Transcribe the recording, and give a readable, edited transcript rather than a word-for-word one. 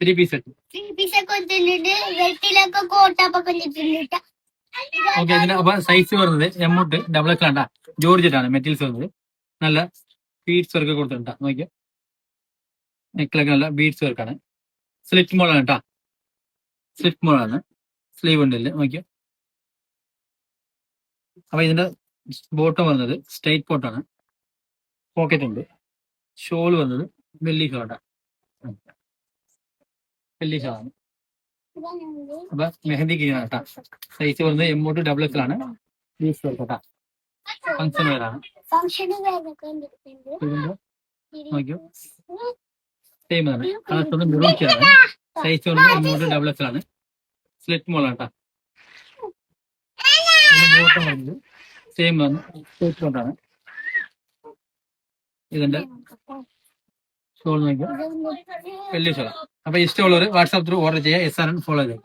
Three piece set. Okay, ഇതിന്റെ അപ്പൊ size വരുന്നത് എമ്മോട്ട് ഡബിൾ എക്സ് ആണ്. ജോർജറ്റ് ആണ് മെറ്റീരിയൽസ് വരുന്നത്. നല്ല ബീഡ്സ് വർക്ക് കൊടുത്തിട്ടാ. നോക്കിയോ, നെക്കിലൊക്കെ നല്ല ബീഡ്സ് വർക്കാണ്. സ്ലിറ്റ് മോളാണ് കേട്ടാ, സ്ലിറ്റ് മോളാണ്. സ്ലീവ് ഉണ്ട് നോക്കിയോ. അപ്പൊ ഇതിന്റെ ബോട്ടം വന്നത് സ്ട്രൈറ്റ് ബോട്ടാണ്. പോക്കറ്റ് ഉണ്ട്. ഷോൾ വന്നത് വെല്ലി ഷോട്ടാ, വെല്ലി ഷോളാണ്. അപ്പൊ മെഹന്തി കീഴാണ് കേട്ടാ. സൈസ് വരുന്നത് എമ്മോട്ട് ഡബിൾ എക്സ് ആണ്. ബീഡ്സ് വർക്ക് കേട്ടാ, ഫംഗ്ഷൻ വെയർ ആണ്. നോക്കിയോ, സെയിം ആണ്. കളർ മുറിച്ചാണ്. സൈസ് വരുന്നത് എമ്മോട്ട് ഡബിൾ എക്സ് ആണ്. സ്ലിറ്റ് മോളാണ് കേട്ടാ. ബോട്ടം വരുന്നത് സെയിം ആണ്, സ്ട്രൈറ്റ് ബോട്ടാണ്. ഇതിന്റെ ഷോൾ നോക്കിയോ, വലിയ ഷോളാണ്. അപ്പൊ ഇഷ്ടമുള്ളവർ വാട്സാപ്പ് ത്രൂ ഓർഡർ ചെയ്യുക. SRN ഫോളോ ചെയ്യുക.